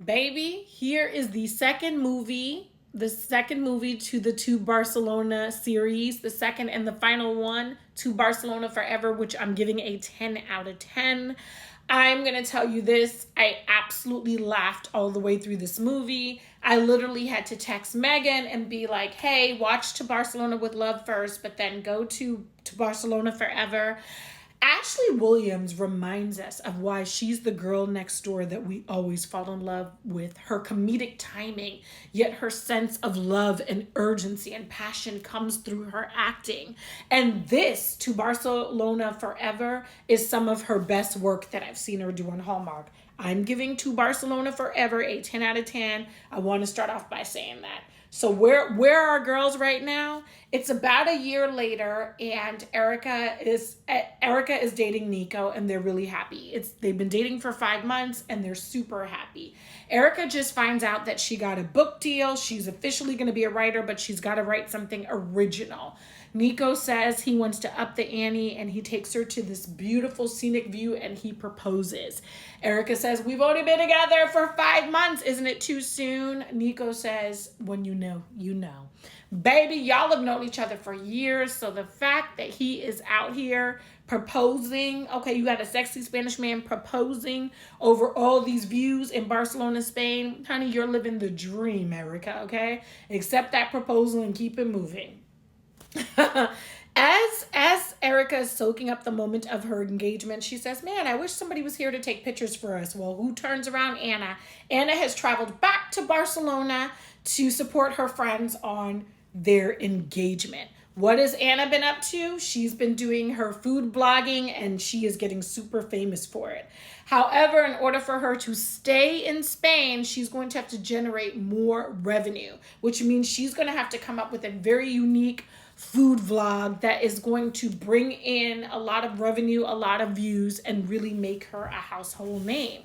Baby, here is the second movie to the To Barcelona series, the second and the final one, To Barcelona Forever, which I'm giving a 10 out of 10. I'm going to tell you this. I absolutely laughed all the way through this movie. I literally had to text Megan and be like, hey, watch To Barcelona with Love first, but then go to Barcelona Forever. Ashley Williams reminds us of why she's the girl next door that we always fall in love with. Her comedic timing, yet her sense of love and urgency and passion comes through her acting. And this, To Barcelona Forever, is some of her best work that I've seen her do on Hallmark. I'm giving To Barcelona Forever a 10 out of 10. I want to start off by saying that. So where are our girls right now? It's about a year later, and Erica is dating Nico, and they're really happy. They've been dating for 5 months, and they're super happy. Erica just finds out that she got a book deal. She's officially going to be a writer, but she's got to write something original. Nico says he wants to up the ante, and he takes her to this beautiful scenic view, and he proposes. Erica says, we've only been together for 5 months. Isn't it too soon? Nico says, when you know, you know. Baby, y'all have known each other for years, so the fact that he is out here proposing, okay, you got a sexy Spanish man proposing over all these views in Barcelona, Spain. Honey, you're living the dream, Erica, okay? Accept that proposal and keep it moving. as Erica is soaking up the moment of her engagement, she says, man, I wish somebody was here to take pictures for us. Well, who turns around? Anna. Anna has traveled back to Barcelona to support her friends on their engagement. What has Anna been up to? She's been doing her food blogging, and she is getting super famous for it. However, in order for her to stay in Spain, she's going to have to generate more revenue, which means she's going to have to come up with a very unique food vlog that is going to bring in a lot of revenue, a lot of views, and really make her a household name.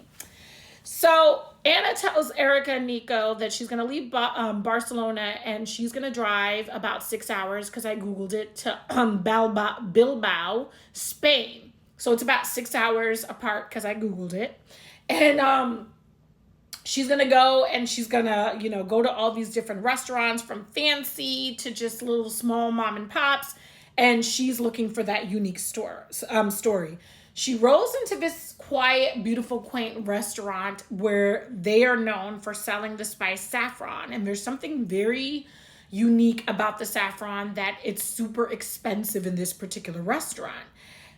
So Anna tells Erica and Nico that she's going to leave Barcelona, and she's going to drive about 6 hours, because I Googled it, to Bilbao, Spain. So it's about 6 hours apart, because I Googled it. And she's going to go, and she's going to, go to all these different restaurants, from fancy to just little small mom and pops. And she's looking for that unique story. She rolls into this quiet, beautiful, quaint restaurant where they are known for selling the spice saffron. And there's something very unique about the saffron, that it's super expensive in this particular restaurant.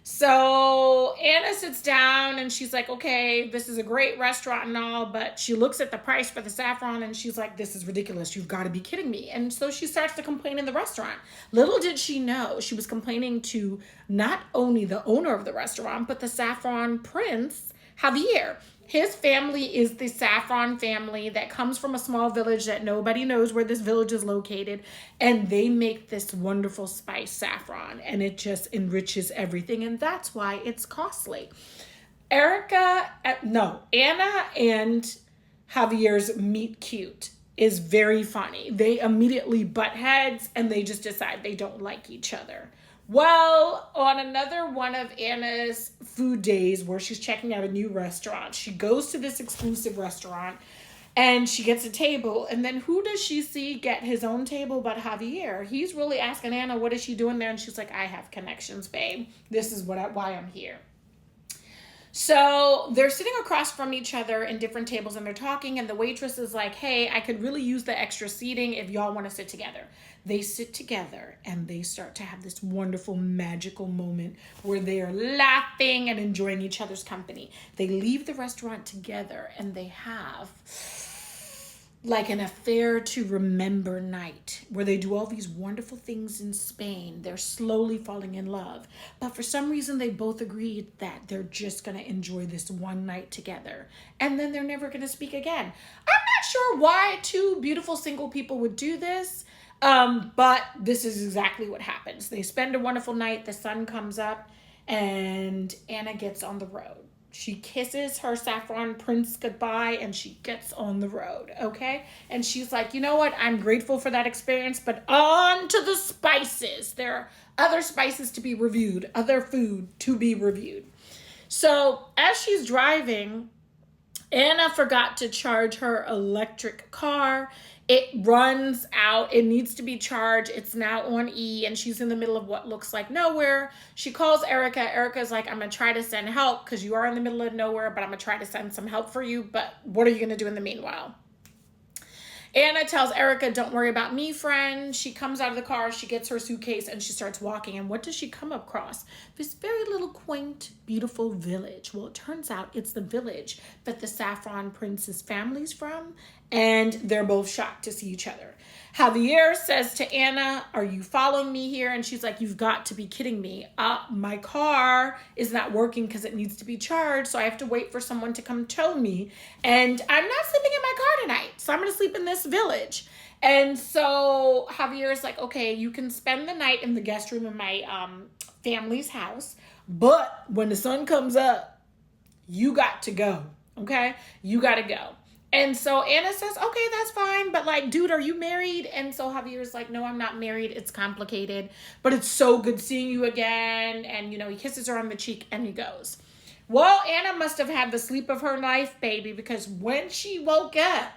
So Anna sits down and she's like, okay, this is a great restaurant and all, but she looks at the price for the saffron and she's like, this is ridiculous. You've got to be kidding me. And so she starts to complain in the restaurant. Little did she know, she was complaining to not only the owner of the restaurant, but the saffron prince, Javier. His family is the saffron family that comes from a small village that nobody knows where this village is located. And they make this wonderful spice saffron, and it just enriches everything. And that's why it's costly. Anna and Javier's meet cute is very funny. They immediately butt heads, and they just decide they don't like each other. Well, on another one of Anna's food days where she's checking out a new restaurant, she goes to this exclusive restaurant and she gets a table. And then who does she see get his own table but Javier? He's really asking Anna, what is she doing there? And she's like, I have connections, babe. This is why I'm here. So they're sitting across from each other in different tables, and they're talking, and the waitress is like, hey, I could really use the extra seating if y'all want to sit together. They sit together, and they start to have this wonderful, magical moment where they are laughing and enjoying each other's company. They leave the restaurant together, and they have like an affair to remember night where they do all these wonderful things in Spain. They're slowly falling in love. But for some reason, they both agreed that they're just going to enjoy this one night together. And then they're never going to speak again. I'm not sure why two beautiful single people would do this. But this is exactly what happens. They spend a wonderful night. The sun comes up and Anna gets on the road. She kisses her saffron prince goodbye, and she gets on the road, okay? And she's like, you know what? I'm grateful for that experience, but on to the spices. There are other spices to be reviewed, other food to be reviewed. So as she's driving, Anna forgot to charge her electric car. It runs out. It needs to be charged. It's now on E, and she's in the middle of what looks like nowhere. She calls Erica. Erica's like, I'm going to try to send help because you are in the middle of nowhere, but I'm going to try to send some help for you. But what are you going to do in the meanwhile? Anna tells Erica, don't worry about me, friend. She comes out of the car, she gets her suitcase, and she starts walking. And what does she come across? This very little quaint, beautiful village. Well, it turns out it's the village that the Saffron Prince's family's from, and they're both shocked to see each other. Javier says to Anna, are you following me here? And she's like, you've got to be kidding me. My car is not working because it needs to be charged, so I have to wait for someone to come tow me. And I'm not sleeping in my car tonight, so I'm going to sleep in this village. And so Javier is like, okay, you can spend the night in the guest room in my family's house, but when the sun comes up, you got to go, okay? You got to go. And so Anna says, okay, that's fine. But like, dude, are you married? And so Javier's like, no, I'm not married. It's complicated, but it's so good seeing you again. And, you know, he kisses her on the cheek and he goes. Well, Anna must have had the sleep of her life, baby, because when she woke up,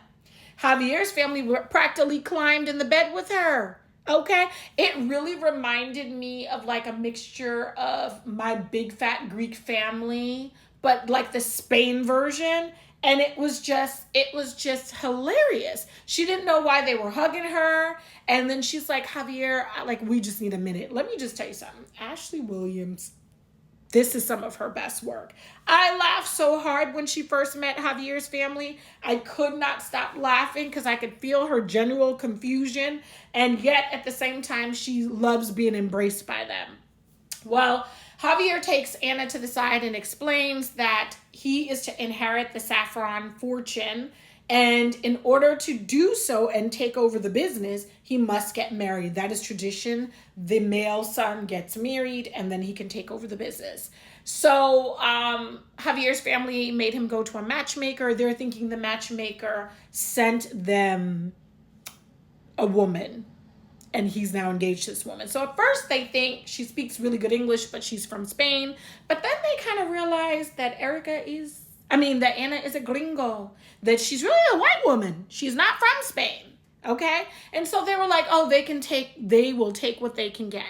Javier's family practically climbed in the bed with her. Okay. It really reminded me of like a mixture of My Big Fat Greek Family, but like the Spain version. And it was just hilarious. She didn't know why they were hugging her. And then she's like, Javier, like, we just need a minute. Let me just tell you something. Ashley Williams, this is some of her best work. I laughed so hard when she first met Javier's family. I could not stop laughing because I could feel her genuine confusion. And yet at the same time, she loves being embraced by them. Well, Javier takes Anna to the side and explains that he is to inherit the Saffron fortune. And in order to do so and take over the business, he must get married. That is tradition. The male son gets married and then he can take over the business. So Javier's family made him go to a matchmaker. They're thinking the matchmaker sent them a woman. And he's now engaged to this woman. So at first they think she speaks really good English, but she's from Spain. But then they kind of realize that that Anna is a gringo, that she's really a white woman. She's not from Spain, okay? And so they were like, oh, they will take what they can get.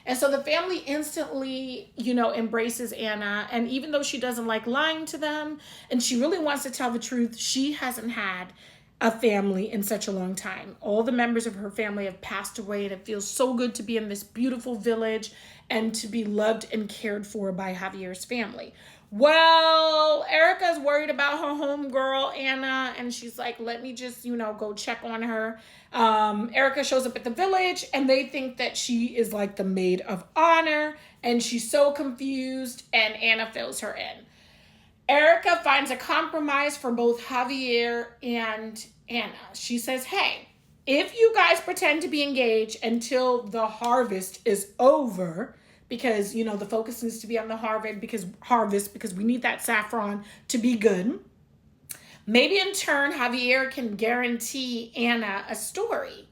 And so the family instantly, embraces Anna. And even though she doesn't like lying to them, and she really wants to tell the truth, she hasn't had a family in such a long time. All the members of her family have passed away, and it feels so good to be in this beautiful village and to be loved and cared for by Javier's family. Well, Erica's worried about her homegirl, Anna, and she's like, let me just, go check on her. Erica shows up at the village, and they think that she is like the maid of honor, and she's so confused, and Anna fills her in. Erica finds a compromise for both Javier and Anna. She says, hey, if you guys pretend to be engaged until the harvest is over, because, the focus needs to be on the harvest because we need that saffron to be good. Maybe in turn, Javier can guarantee Anna a story.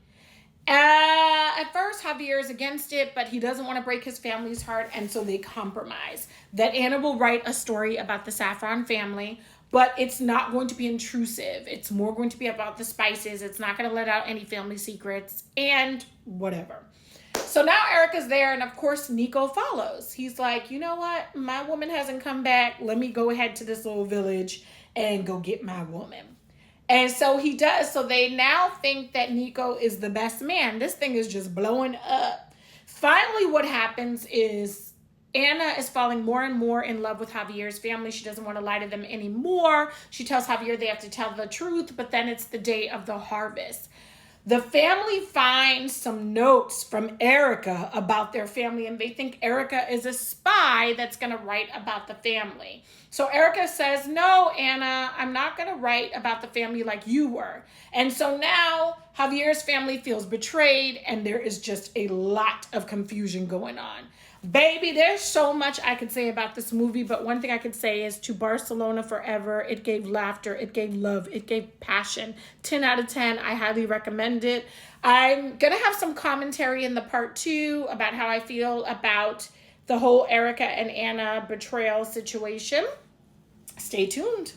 At first, Javier is against it, but he doesn't want to break his family's heart, and so they compromise. That Anna will write a story about the Saffron family, but it's not going to be intrusive. It's more going to be about the spices. It's not going to let out any family secrets, and whatever. So now Erica's there, and of course, Nico follows. He's like, you know what? My woman hasn't come back. Let me go ahead to this little village and go get my woman. And so he does. So they now think that Nico is the best man. This thing is just blowing up. Finally, what happens is Anna is falling more and more in love with Javier's family. She doesn't want to lie to them anymore. She tells Javier they have to tell the truth, but then it's the day of the harvest. The family finds some notes from Erica about their family, and they think Erica is a spy that's going to write about the family. So Erica says, no, Anna, I'm not going to write about the family like you were. And so now Javier's family feels betrayed, and there is just a lot of confusion going on. Baby, there's so much I could say about this movie, but one thing I could say is to Barcelona forever. It gave laughter, it gave love, it gave passion. 10 out of 10, I highly recommend it. I'm going to have some commentary in the part 2 about how I feel about the whole Erica and Anna betrayal situation. Stay tuned.